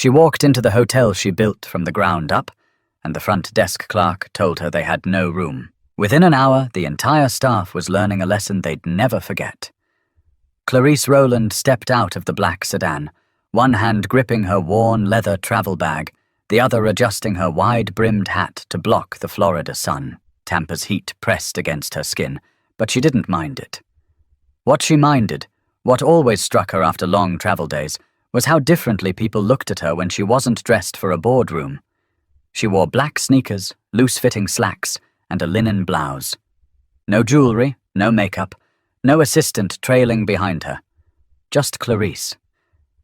She walked into the hotel she built from the ground up, and the front desk clerk told her they had no room. Within an hour, the entire staff was learning a lesson they'd never forget. Clarice Rowland stepped out of the black sedan, one hand gripping her worn leather travel bag, the other adjusting her wide-brimmed hat to block the Florida sun. Tampa's heat pressed against her skin, but she didn't mind it. What she minded, what always struck her after long travel days, was how differently people looked at her when she wasn't dressed for a boardroom. She wore black sneakers, loose-fitting slacks, and a linen blouse. No jewelry, no makeup, no assistant trailing behind her. Just Clarice.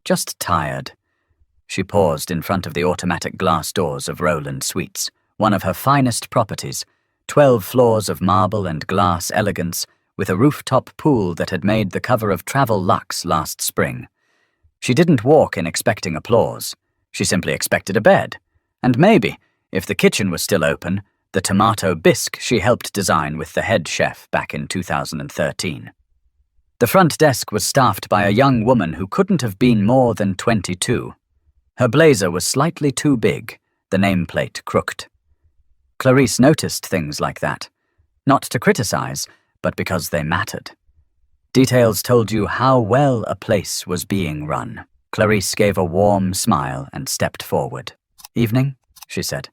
Just tired. She paused in front of the automatic glass doors of Rowland Suites, one of her finest properties, 12 floors of marble and glass elegance, with a rooftop pool that had made the cover of Travel Luxe last spring. She didn't walk in expecting applause. She simply expected a bed. And maybe, if the kitchen was still open, the tomato bisque she helped design with the head chef back in 2013. The front desk was staffed by a young woman who couldn't have been more than 22. Her blazer was slightly too big, the nameplate crooked. Clarice noticed things like that, not to criticize, but because they mattered. Details told you how well a place was being run. Clarice gave a warm smile and stepped forward. "Evening," she said.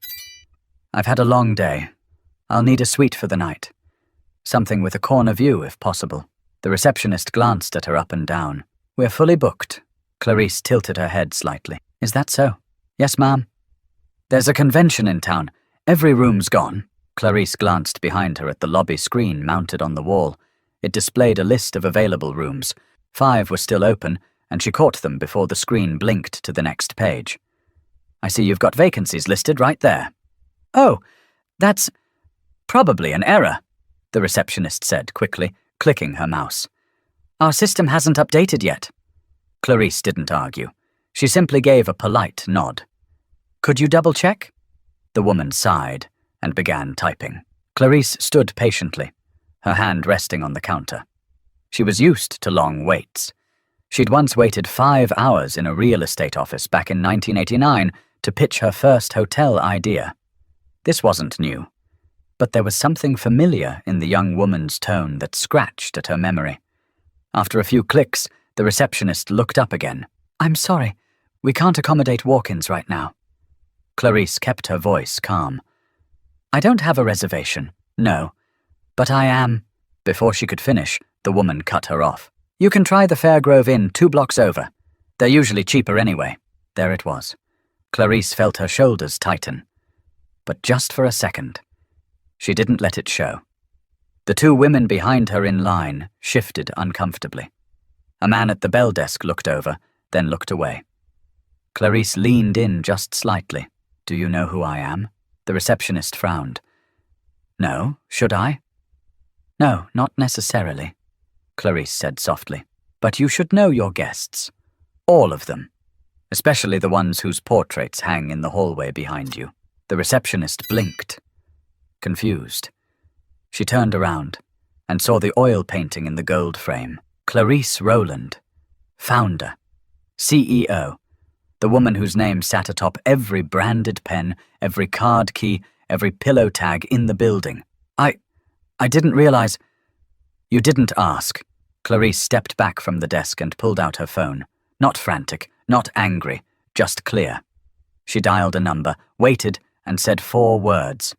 "I've had a long day. I'll need a suite for the night. Something with a corner view, if possible." The receptionist glanced at her up and down. "We're fully booked." Clarice tilted her head slightly. "Is that so?" "Yes, ma'am." "There's a convention in town. Every room's gone." Clarice glanced behind her at the lobby screen mounted on the wall. It displayed a list of available rooms. 5 were still open, and she caught them before the screen blinked to the next page. "I see you've got vacancies listed right there." "Oh, that's probably an error," the receptionist said quickly, clicking her mouse. "Our system hasn't updated yet." Clarice didn't argue. She simply gave a polite nod. "Could you double-check?" The woman sighed and began typing. Clarice stood patiently, her hand resting on the counter. She was used to long waits. She'd once waited 5 hours in a real estate office back in 1989 to pitch her first hotel idea. This wasn't new, but there was something familiar in the young woman's tone that scratched at her memory. After a few clicks, the receptionist looked up again. "I'm sorry, we can't accommodate walk-ins right now." Clarice kept her voice calm. "I don't have a reservation, no, but I am—" Before she could finish, the woman cut her off. "You can try the Fairgrove Inn 2 blocks over. They're usually cheaper anyway." There it was. Clarice felt her shoulders tighten. But just for a second. She didn't let it show. The 2 women behind her in line shifted uncomfortably. A man at the bell desk looked over, then looked away. Clarice leaned in just slightly. "Do you know who I am?" The receptionist frowned. "No, should I?" "No, not necessarily," Clarice said softly. "But you should know your guests. All of them. Especially the ones whose portraits hang in the hallway behind you." The receptionist blinked, confused. She turned around and saw the oil painting in the gold frame. Clarice Rowland, founder, CEO, the woman whose name sat atop every branded pen, every card key, every pillow tag in the building. I didn't realize—" "You didn't ask." Clarice stepped back from the desk and pulled out her phone. Not frantic, not angry, just clear. She dialed a number, waited, and said 4 words.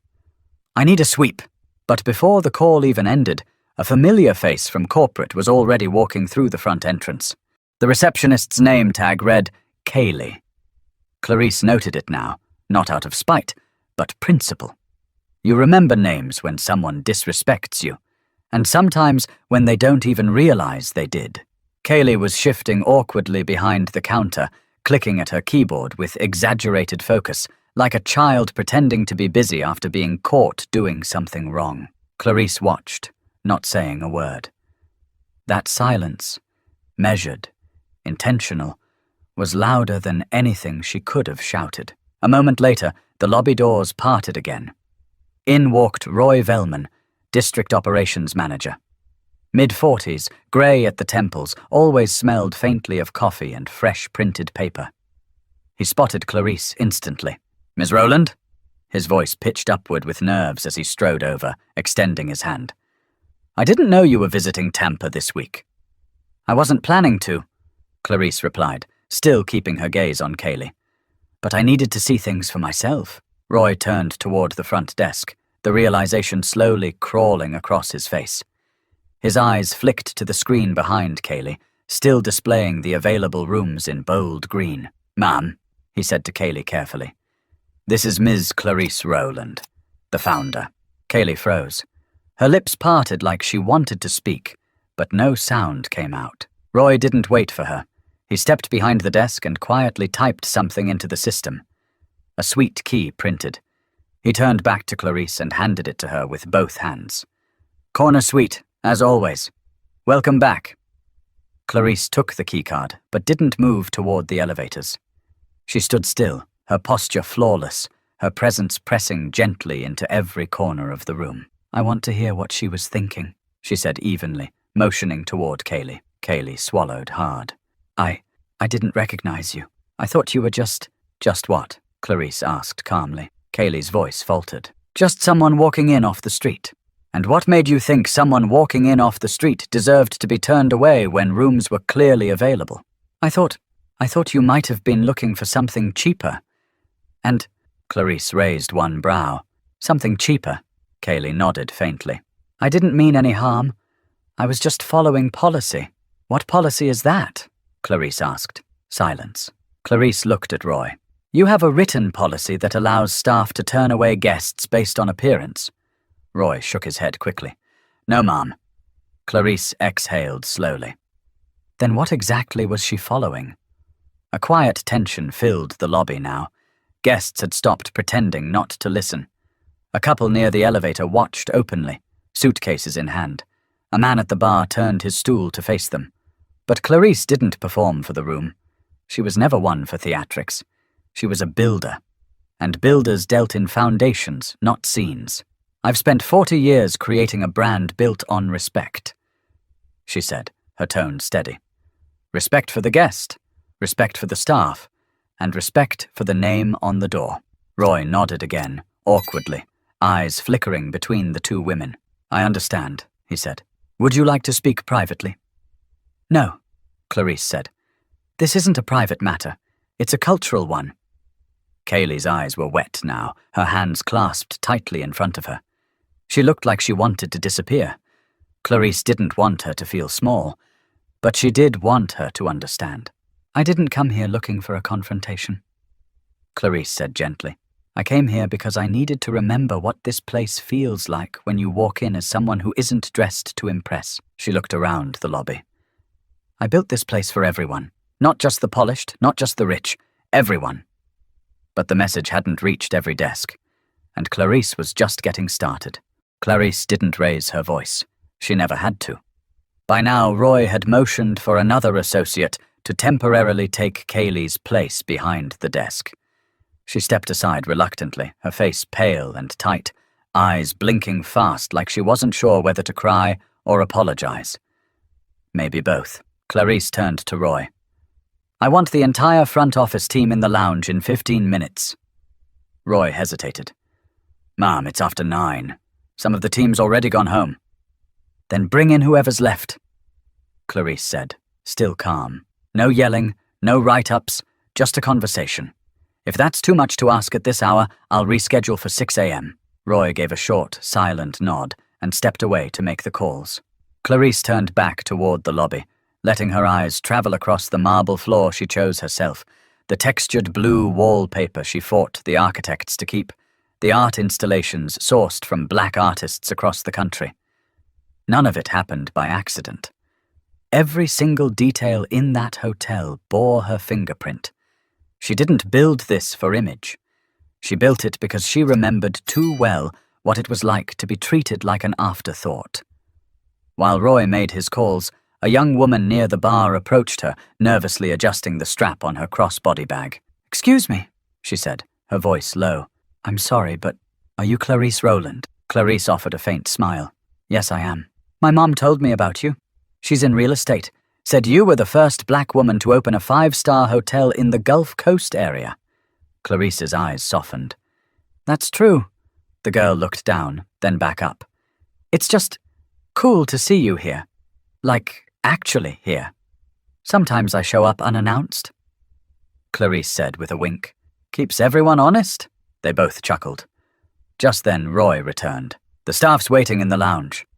"I need a sweep." But before the call even ended, a familiar face from corporate was already walking through the front entrance. The receptionist's name tag read, Kaylee. Clarice noted it now, not out of spite, but principle. You remember names when someone disrespects you, and sometimes when they don't even realize they did. Kaylee was shifting awkwardly behind the counter, clicking at her keyboard with exaggerated focus, like a child pretending to be busy after being caught doing something wrong. Clarice watched, not saying a word. That silence, measured, intentional, was louder than anything she could have shouted. A moment later, the lobby doors parted again. In walked Roy Velman, District Operations Manager. Mid-40s, grey at the temples, always smelled faintly of coffee and fresh printed paper. He spotted Clarice instantly. "Miss Rowland?" His voice pitched upward with nerves as he strode over, extending his hand. "I didn't know you were visiting Tampa this week." "I wasn't planning to," Clarice replied, still keeping her gaze on Kaylee. "But I needed to see things for myself." Roy turned toward the front desk, the realization slowly crawling across his face. His eyes flicked to the screen behind Kaylee, still displaying the available rooms in bold green. "Ma'am," he said to Kaylee carefully, "this is Ms. Clarice Rowland, the founder." Kaylee froze. Her lips parted like she wanted to speak, but no sound came out. Roy didn't wait for her. He stepped behind the desk and quietly typed something into the system. A sweet key printed. He turned back to Clarice and handed it to her with both hands. "Corner suite, as always. Welcome back." Clarice took the keycard, but didn't move toward the elevators. She stood still, her posture flawless, her presence pressing gently into every corner of the room. "I want to hear what she was thinking," she said evenly, motioning toward Kaylee. Kaylee swallowed hard. I didn't recognize you. I thought you were just..." "Just what?" Clarice asked calmly. Kaylee's voice faltered. "Just someone walking in off the street." "And what made you think someone walking in off the street deserved to be turned away when rooms were clearly available?" I thought you might have been looking for something cheaper." "And..." Clarice raised one brow. "Something cheaper?" Kaylee nodded faintly. "I didn't mean any harm. I was just following policy." "What policy is that?" Clarice asked. Silence. Clarice looked at Roy. "You have a written policy that allows staff to turn away guests based on appearance." Roy shook his head quickly. "No, ma'am." Clarice exhaled slowly. Then what exactly was she following? A quiet tension filled the lobby now. Guests had stopped pretending not to listen. A couple near the elevator watched openly, suitcases in hand. A man at the bar turned his stool to face them. But Clarice didn't perform for the room. She was never one for theatrics. She was a builder. And builders dealt in foundations, not scenes. "I've spent 40 years creating a brand built on respect," she said, her tone steady. "Respect for the guest, respect for the staff, and respect for the name on the door." Roy nodded again, awkwardly, eyes flickering between the two women. "I understand," he said. "Would you like to speak privately?" "No," Clarice said. "This isn't a private matter. It's a cultural one." Kaylee's eyes were wet now, her hands clasped tightly in front of her. She looked like she wanted to disappear. Clarice didn't want her to feel small, but she did want her to understand. "I didn't come here looking for a confrontation," Clarice said gently. "I came here because I needed to remember what this place feels like when you walk in as someone who isn't dressed to impress." She looked around the lobby. "I built this place for everyone. Not just the polished, not just the rich. Everyone." But the message hadn't reached every desk, and Clarice was just getting started. Clarice didn't raise her voice. She never had to. By now, Roy had motioned for another associate to temporarily take Kaylee's place behind the desk. She stepped aside reluctantly, her face pale and tight, eyes blinking fast like she wasn't sure whether to cry or apologize. Maybe both. Clarice turned to Roy. "I want the entire front office team in the lounge in 15 minutes. Roy hesitated. "Ma'am, it's after 9. Some of the team's already gone home." "Then bring in whoever's left," Clarice said, still calm. "No yelling, no write-ups, just a conversation. If that's too much to ask at this hour, I'll reschedule for 6 a.m. Roy gave a short, silent nod and stepped away to make the calls. Clarice turned back toward the lobby, letting her eyes travel across the marble floor she chose herself, the textured blue wallpaper she fought the architects to keep, the art installations sourced from black artists across the country. None of it happened by accident. Every single detail in that hotel bore her fingerprint. She didn't build this for image. She built it because she remembered too well what it was like to be treated like an afterthought. While Roy made his calls, a young woman near the bar approached her, nervously adjusting the strap on her crossbody bag. "Excuse me," she said, her voice low. "I'm sorry, but are you Clarice Rowland?" Clarice offered a faint smile. "Yes, I am. My mom told me about you. She's in real estate. Said you were the first black woman to open a 5-star hotel in the Gulf Coast area. Clarice's eyes softened. That's true. The girl looked down, then back up. It's just cool to see you here. Like, actually here. Sometimes I show up unannounced. Clarice said with a wink. Keeps everyone honest? They both chuckled. Just then Roy returned. The staff's waiting in the lounge.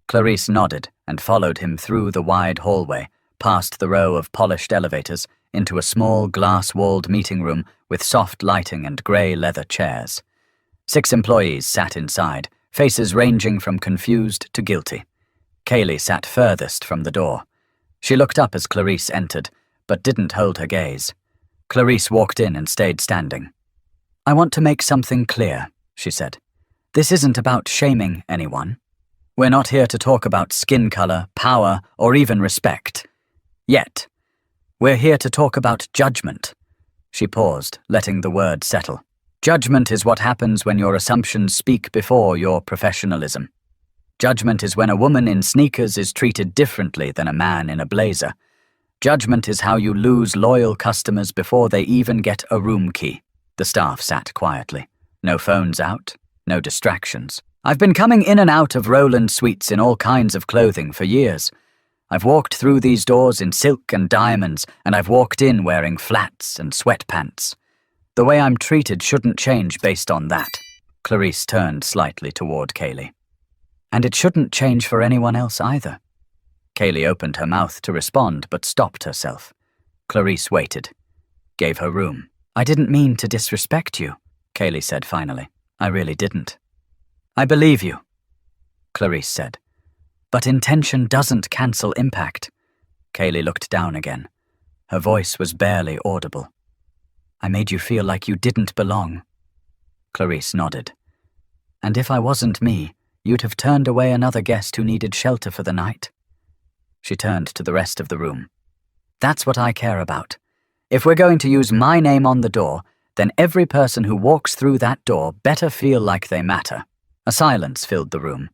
Clarice nodded and followed him through the wide hallway, past the row of polished elevators, into a small glass-walled meeting room with soft lighting and grey leather chairs. 6 employees sat inside, faces ranging from confused to guilty. Kaylee sat furthest from the door. She looked up as Clarice entered, but didn't hold her gaze. Clarice walked in and stayed standing. I want to make something clear, she said. This isn't about shaming anyone. We're not here to talk about skin color, power, or even respect. Yet. We're here to talk about judgment. She paused, letting the word settle. Judgment is what happens when your assumptions speak before your professionalism. Judgment is when a woman in sneakers is treated differently than a man in a blazer. Judgment is how you lose loyal customers before they even get a room key. The staff sat quietly. No phones out, no distractions. I've been coming in and out of Roland Suites in all kinds of clothing for years. I've walked through these doors in silk and diamonds, and I've walked in wearing flats and sweatpants. The way I'm treated shouldn't change based on that. Clarice turned slightly toward Kaylee. And it shouldn't change for anyone else either. Kaylee opened her mouth to respond, but stopped herself. Clarice waited, gave her room. I didn't mean to disrespect you, Kaylee said finally. I really didn't. I believe you, Clarice said. But intention doesn't cancel impact. Kaylee looked down again. Her voice was barely audible. I made you feel like you didn't belong. Clarice nodded. And if I wasn't me, you'd have turned away another guest who needed shelter for the night. She turned to the rest of the room. That's what I care about. If we're going to use my name on the door, then every person who walks through that door better feel like they matter. A silence filled the room,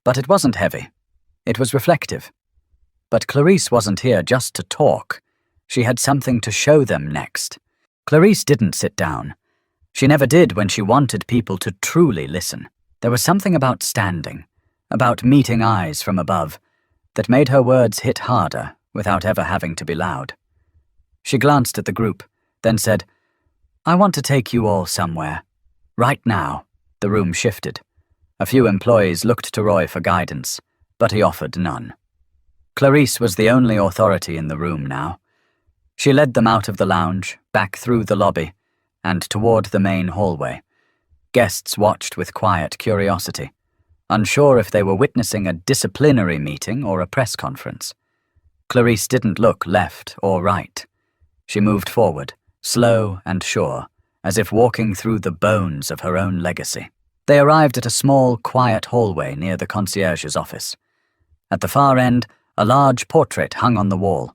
but it wasn't heavy. It was reflective. But Clarice wasn't here just to talk. She had something to show them next. Clarice didn't sit down. She never did when she wanted people to truly listen. There was something about standing, about meeting eyes from above, that made her words hit harder without ever having to be loud. She glanced at the group, then said, I want to take you all somewhere. Right now. The room shifted. A few employees looked to Roy for guidance, but he offered none. Clarice was the only authority in the room now. She led them out of the lounge, back through the lobby, and toward the main hallway. Guests watched with quiet curiosity, unsure if they were witnessing a disciplinary meeting or a press conference. Clarice didn't look left or right. She moved forward, slow and sure, as if walking through the bones of her own legacy. They arrived at a small, quiet hallway near the concierge's office. At the far end, a large portrait hung on the wall.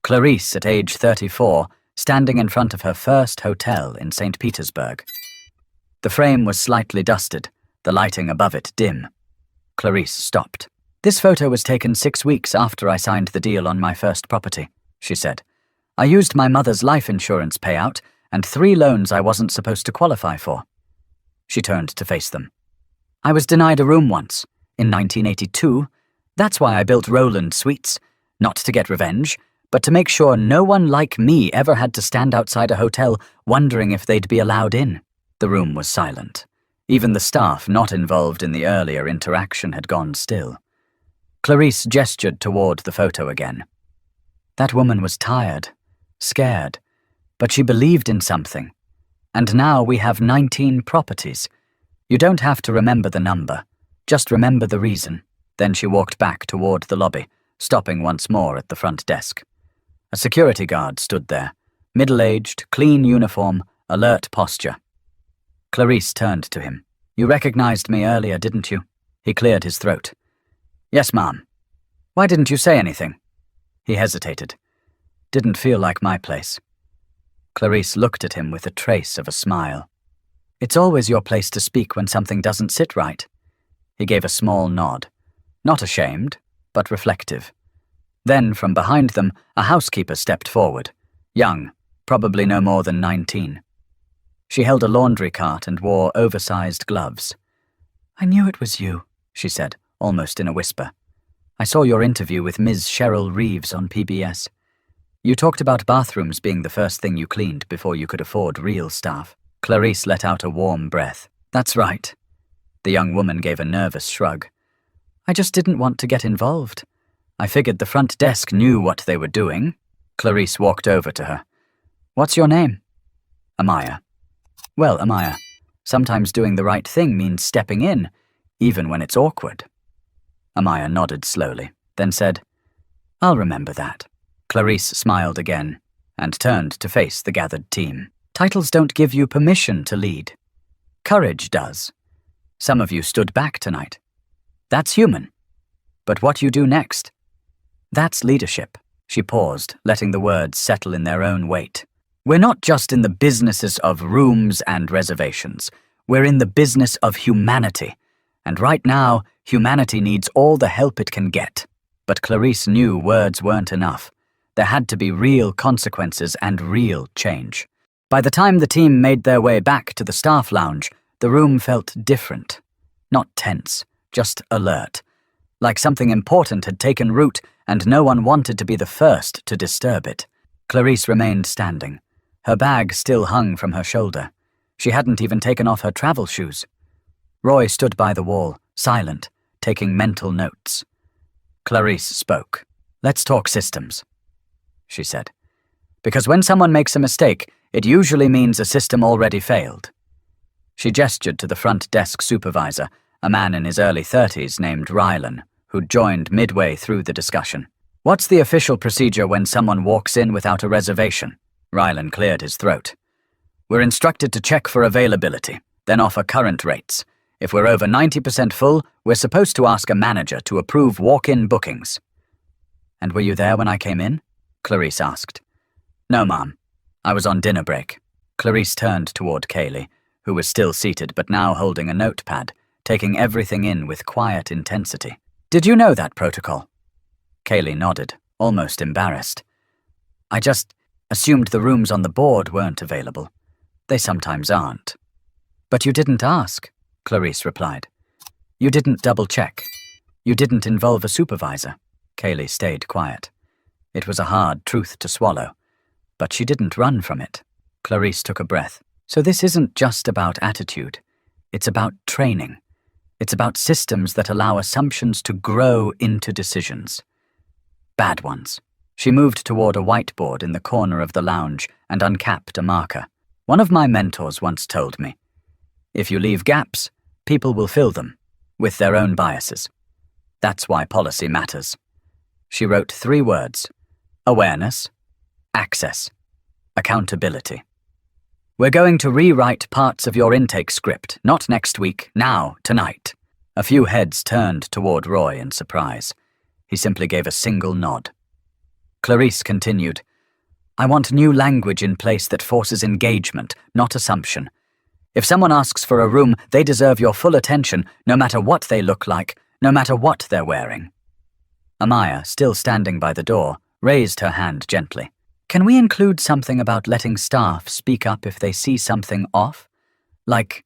Clarice, at age 34, standing in front of her first hotel in St. Petersburg. The frame was slightly dusted, the lighting above it dim. Clarice stopped. This photo was taken 6 weeks after I signed the deal on my first property, she said. I used my mother's life insurance payout and 3 loans I wasn't supposed to qualify for. She turned to face them. I was denied a room once, in 1982. That's why I built Roland Suites, not to get revenge, but to make sure no one like me ever had to stand outside a hotel wondering if they'd be allowed in. The room was silent. Even the staff not involved in the earlier interaction had gone still. Clarice gestured toward the photo again. That woman was tired, scared, but she believed in something. And now we have 19 properties. You don't have to remember the number, just remember the reason. Then she walked back toward the lobby, stopping once more at the front desk. A security guard stood there, middle-aged, clean uniform, alert posture. Clarice turned to him. You recognized me earlier, didn't you? He cleared his throat. Yes, ma'am. Why didn't you say anything? He hesitated. Didn't feel like my place. Clarice looked at him with a trace of a smile. It's always your place to speak when something doesn't sit right. He gave a small nod. Not ashamed, but reflective. Then, from behind them, a housekeeper stepped forward, young, probably no more than 19. She held a laundry cart and wore oversized gloves. "I knew it was you," she said, almost in a whisper. "I saw your interview with Ms. Cheryl Reeves on PBS. You talked about bathrooms being the first thing you cleaned before you could afford real staff." Clarice let out a warm breath. "That's right." The young woman gave a nervous shrug. "I just didn't want to get involved. I figured the front desk knew what they were doing." Clarice walked over to her. "What's your name?" "Amaya." "Well, Amaya, sometimes doing the right thing means stepping in, even when it's awkward." Amaya nodded slowly, then said, "I'll remember that." Clarice smiled again and turned to face the gathered team. "Titles don't give you permission to lead. Courage does. Some of you stood back tonight. That's human. But what you do next? That's leadership." She paused, letting the words settle in their own weight. "We're not just in the businesses of rooms and reservations. We're in the business of humanity. And right now, humanity needs all the help it can get." But Clarice knew words weren't enough. There had to be real consequences and real change. By the time the team made their way back to the staff lounge, the room felt different. Not tense, just alert. Like something important had taken root and no one wanted to be the first to disturb it. Clarice remained standing. Her bag still hung from her shoulder. She hadn't even taken off her travel shoes. Roy stood by the wall, silent, taking mental notes. Clarice spoke. "Let's talk systems," she said. "Because when someone makes a mistake, it usually means a system already failed." She gestured to the front desk supervisor, a man in his early 30s named Rylan, who'd joined midway through the discussion. "What's the official procedure when someone walks in without a reservation?" Rylan cleared his throat. "We're instructed to check for availability, then offer current rates. If we're over 90% full, we're supposed to ask a manager to approve walk-in bookings." "And were you there when I came in?" Clarice asked. "No, ma'am. I was on dinner break." Clarice turned toward Kaylee, who was still seated but now holding a notepad, taking everything in with quiet intensity. "Did you know that protocol?" Kaylee nodded, almost embarrassed. "I just assumed the rooms on the board weren't available. They sometimes aren't." "But you didn't ask," Clarice replied. "You didn't double-check. You didn't involve a supervisor." Kaylee stayed quiet. It was a hard truth to swallow, but she didn't run from it. Clarice took a breath. "So this isn't just about attitude. It's about training. It's about systems that allow assumptions to grow into decisions. Bad ones." She moved toward a whiteboard in the corner of the lounge and uncapped a marker. "One of my mentors once told me, if you leave gaps, people will fill them with their own biases. That's why policy matters." She wrote 3 words: awareness, access, accountability. "We're going to rewrite parts of your intake script, not next week, now, tonight." A few heads turned toward Roy in surprise. He simply gave a single nod. Clarice continued, "I want new language in place that forces engagement, not assumption. If someone asks for a room, they deserve your full attention, no matter what they look like, no matter what they're wearing." Amaya, still standing by the door, raised her hand gently. "Can we include something about letting staff speak up if they see something off? Like,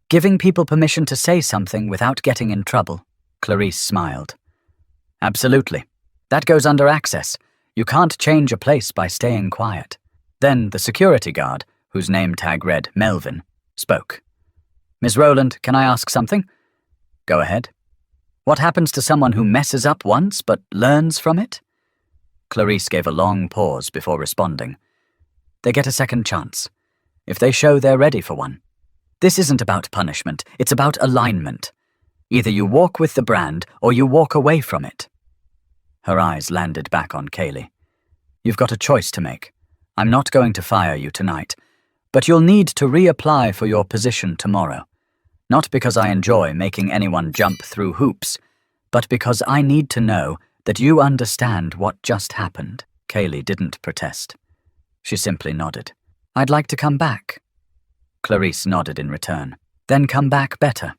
giving people permission to say something without getting in trouble?" Clarice smiled. "Absolutely. That goes under access. You can't change a place by staying quiet." Then the security guard, whose name tag read Melvin, spoke. "Ms. Rowland, can I ask something?" "Go ahead." "What happens to someone who messes up once but learns from it?" Clarice gave a long pause before responding. "They get a second chance, if they show they're ready for one. This isn't about punishment, it's about alignment. Either you walk with the brand or you walk away from it." Her eyes landed back on Kaylee. "You've got a choice to make. I'm not going to fire you tonight, but you'll need to reapply for your position tomorrow. Not because I enjoy making anyone jump through hoops, but because I need to know that you understand what just happened." Kaylee didn't protest. She simply nodded. "I'd like to come back." Clarice nodded in return. "Then come back better."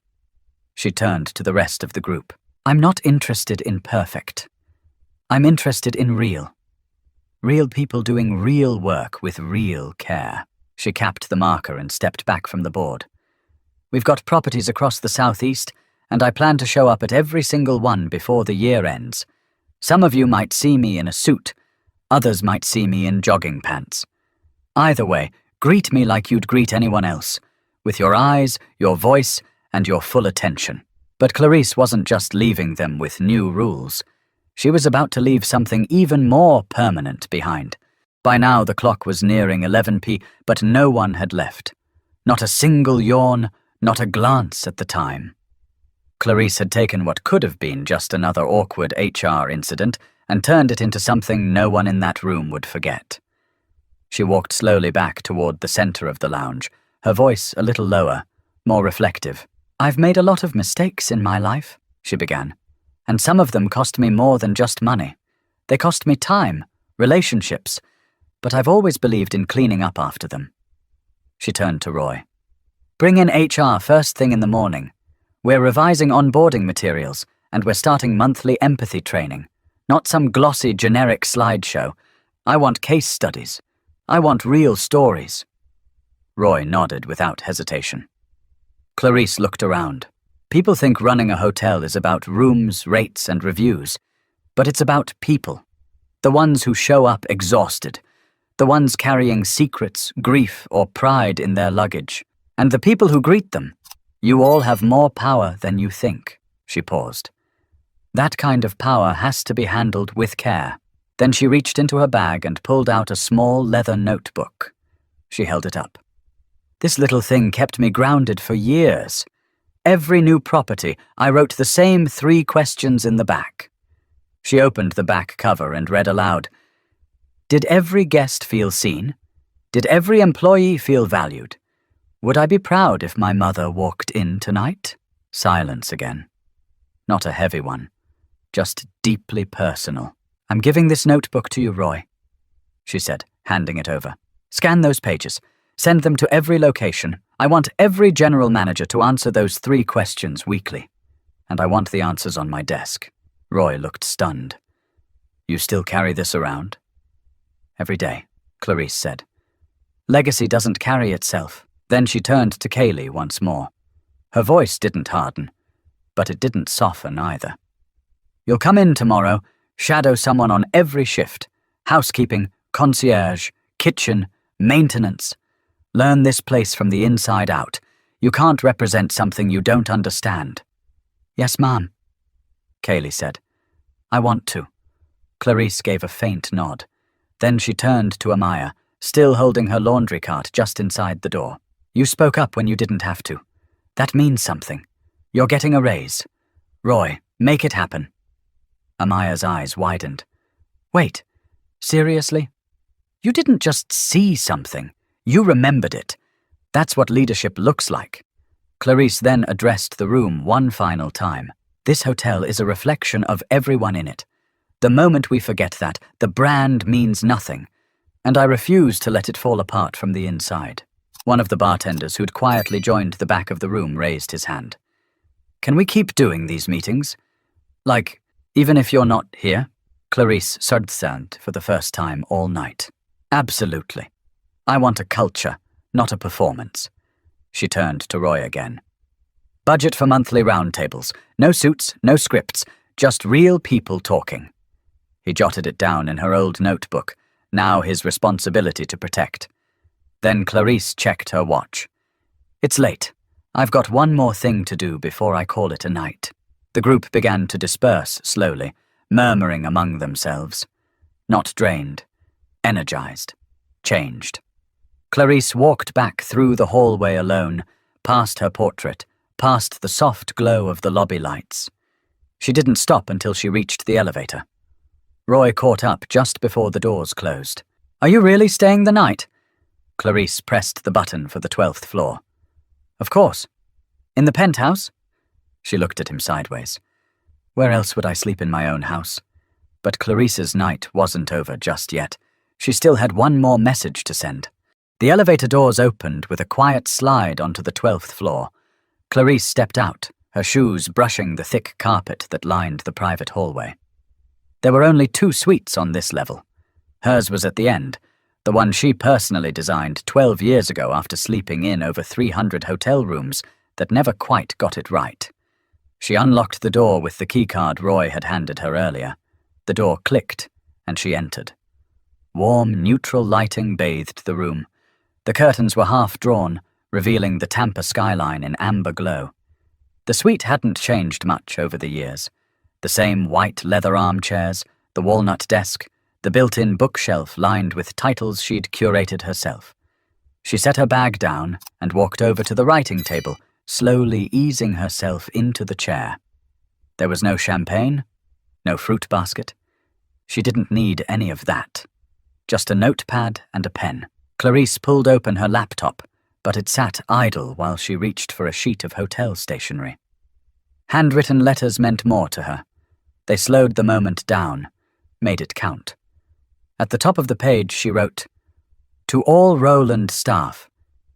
She turned to the rest of the group. "I'm not interested in perfect. I'm interested in real people doing real work with real care. She capped the marker and stepped back from the board. We've got properties across the southeast, and I plan to show up at every single one before the year ends. Some of you might see me in a suit, others might see me in jogging pants. Either way, greet me like you'd greet anyone else, with your eyes, your voice, and your full attention. But Clarice wasn't just leaving them with new rules. She was about to leave something even more permanent behind. By now the clock was nearing 11 p, but no one had left. Not a single yawn, not a glance at the time. Clarice had taken what could have been just another awkward HR incident and turned it into something no one in that room would forget. She walked slowly back toward the center of the lounge, her voice a little lower, more reflective. "I've made a lot of mistakes in my life," she began, "and some of them cost me more than just money. They cost me time, relationships, but I've always believed in cleaning up after them." She turned to Roy. "Bring in HR first thing in the morning. We're revising onboarding materials, and we're starting monthly empathy training. Not some glossy, generic slideshow. I want case studies. I want real stories." Roy nodded without hesitation. Clarice looked around. People think running a hotel is about rooms, rates, and reviews, but it's about people. The ones who show up exhausted. The ones carrying secrets, grief, or pride in their luggage. And the people who greet them. You all have more power than you think. She paused. That kind of power has to be handled with care. Then she reached into her bag and pulled out a small leather notebook. She held it up. "This little thing kept me grounded for years. Every new property, I wrote the same 3 questions in the back." She opened the back cover and read aloud. "Did every guest feel seen? Did every employee feel valued? Would I be proud if my mother walked in tonight?" Silence again. Not a heavy one, just deeply personal. "I'm giving this notebook to you, Roy," she said, handing it over. "Scan those pages. Send them to every location. I want every general manager to answer those 3 questions weekly. And I want the answers on my desk." Roy looked stunned. "You still carry this around?" "Every day," Clarice said. "Legacy doesn't carry itself." Then she turned to Kaylee once more. Her voice didn't harden, but it didn't soften either. "You'll come in tomorrow, shadow someone on every shift. Housekeeping, concierge, kitchen, maintenance. Learn this place from the inside out. You can't represent something you don't understand." "Yes, ma'am," Kaylee said. "I want to." Clarice gave a faint nod. Then she turned to Amaya, still holding her laundry cart just inside the door. "You spoke up when you didn't have to. That means something. You're getting a raise. Roy, make it happen." Amaya's eyes widened. "Wait, seriously? You didn't just see something. You remembered it. That's what leadership looks like." Clarice then addressed the room one final time. "This hotel is a reflection of everyone in it. The moment we forget that, the brand means nothing, and I refuse to let it fall apart from the inside." One of the bartenders who'd quietly joined the back of the room raised his hand. "Can we keep doing these meetings? Like, even if you're not here?" Clarice sardsaned for the first time all night. "Absolutely. I want a culture, not a performance." She turned to Roy again. "Budget for monthly roundtables. No suits, no scripts, just real people talking." He jotted it down in her old notebook, now his responsibility to protect. Then Clarice checked her watch. "It's late. I've got one more thing to do before I call it a night." The group began to disperse slowly, murmuring among themselves. Not drained, energized, changed. Clarice walked back through the hallway alone, past her portrait, past the soft glow of the lobby lights. She didn't stop until she reached the elevator. Roy caught up just before the doors closed. "Are you really staying the night?" Clarice pressed the button for the 12th floor. "Of course. In the penthouse?" She looked at him sideways. Where else would I sleep in my own house? But Clarice's night wasn't over just yet. She still had one more message to send. The elevator doors opened with a quiet slide onto the 12th floor. Clarice stepped out, her shoes brushing the thick carpet that lined the private hallway. There were only 2 suites on this level. Hers was at the end, the one she personally designed 12 years ago after sleeping in over 300 hotel rooms that never quite got it right. She unlocked the door with the keycard Roy had handed her earlier. The door clicked, and she entered. Warm, neutral lighting bathed the room. The curtains were half drawn, revealing the Tampa skyline in amber glow. The suite hadn't changed much over the years. The same white leather armchairs, the walnut desk, the built-in bookshelf lined with titles she'd curated herself. She set her bag down and walked over to the writing table, slowly easing herself into the chair. There was no champagne, no fruit basket. She didn't need any of that. Just a notepad and a pen. Clarice pulled open her laptop, but it sat idle while she reached for a sheet of hotel stationery. Handwritten letters meant more to her. They slowed the moment down, made it count. At the top of the page she wrote, "To all Rowland staff,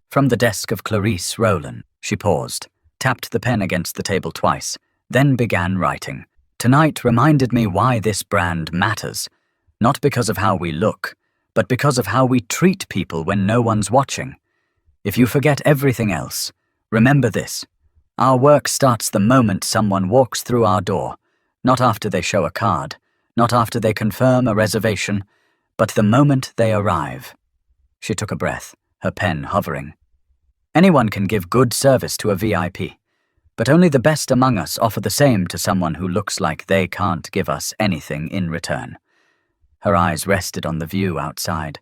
from the desk of Clarice Rowland." She paused, tapped the pen against the table twice, then began writing. "Tonight reminded me why this brand matters, not because of how we look, but because of how we treat people when no one's watching. If you forget everything else, remember this. Our work starts the moment someone walks through our door, not after they show a card, not after they confirm a reservation, but the moment they arrive." She took a breath, her pen hovering. Anyone can give good service to a VIP, but only the best among us offer the same to someone who looks like they can't give us anything in return. Her eyes rested on the view outside.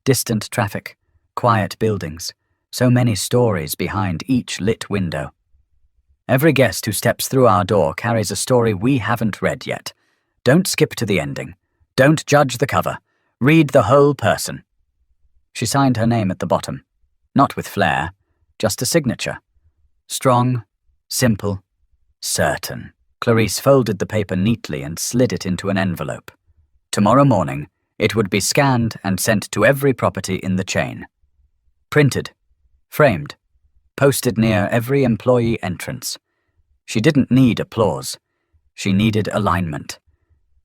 Distant traffic, quiet buildings, so many stories behind each lit window. Every guest who steps through our door carries a story we haven't read yet. Don't skip to the ending. Don't judge the cover. Read the whole person. She signed her name at the bottom, not with flair, just a signature. Strong, simple, certain. Clarice folded the paper neatly and slid it into an envelope. Tomorrow morning, it would be scanned and sent to every property in the chain. Printed, framed, posted near every employee entrance. She didn't need applause. She needed alignment.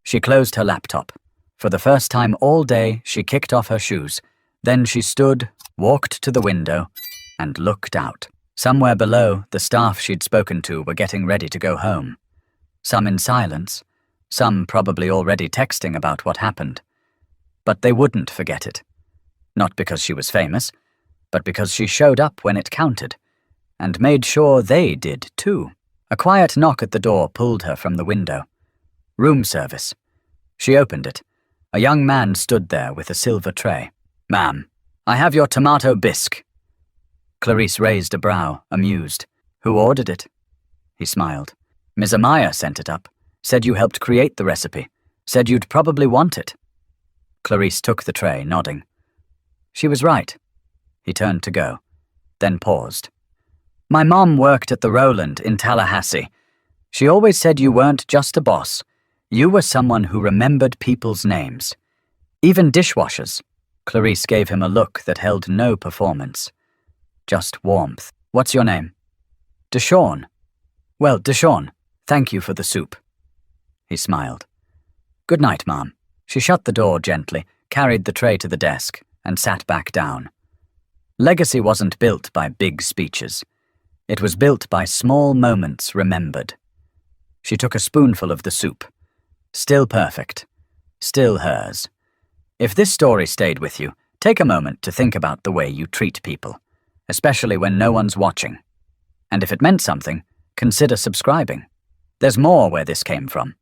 She closed her laptop. For the first time all day, she kicked off her shoes. Then she stood, walked to the window, and looked out. Somewhere below, the staff she'd spoken to were getting ready to go home. Some in silence, some probably already texting about what happened. But they wouldn't forget it. Not because she was famous, but because she showed up when it counted, and made sure they did too. A quiet knock at the door pulled her from the window. Room service. She opened it. A young man stood there with a silver tray. "Ma'am, I have your tomato bisque." Clarice raised a brow, amused. "Who ordered it?" He smiled. "Ms. Amaya sent it up. Said you helped create the recipe. Said you'd probably want it." Clarice took the tray, nodding. She was right. He turned to go, then paused. "My mom worked at the Rowland in Tallahassee. She always said you weren't just a boss. You were someone who remembered people's names. Even dishwashers." Clarice gave him a look that held no performance. Just warmth. "What's your name?" "Deshawn." "Well, Deshawn, thank you for the soup." He smiled. "Good night, Mom." She shut the door gently, carried the tray to the desk, and sat back down. Legacy wasn't built by big speeches. It was built by small moments remembered. She took a spoonful of the soup. Still perfect. Still hers. If this story stayed with you, take a moment to think about the way you treat people, especially when no one's watching. And if it meant something, consider subscribing. There's more where this came from.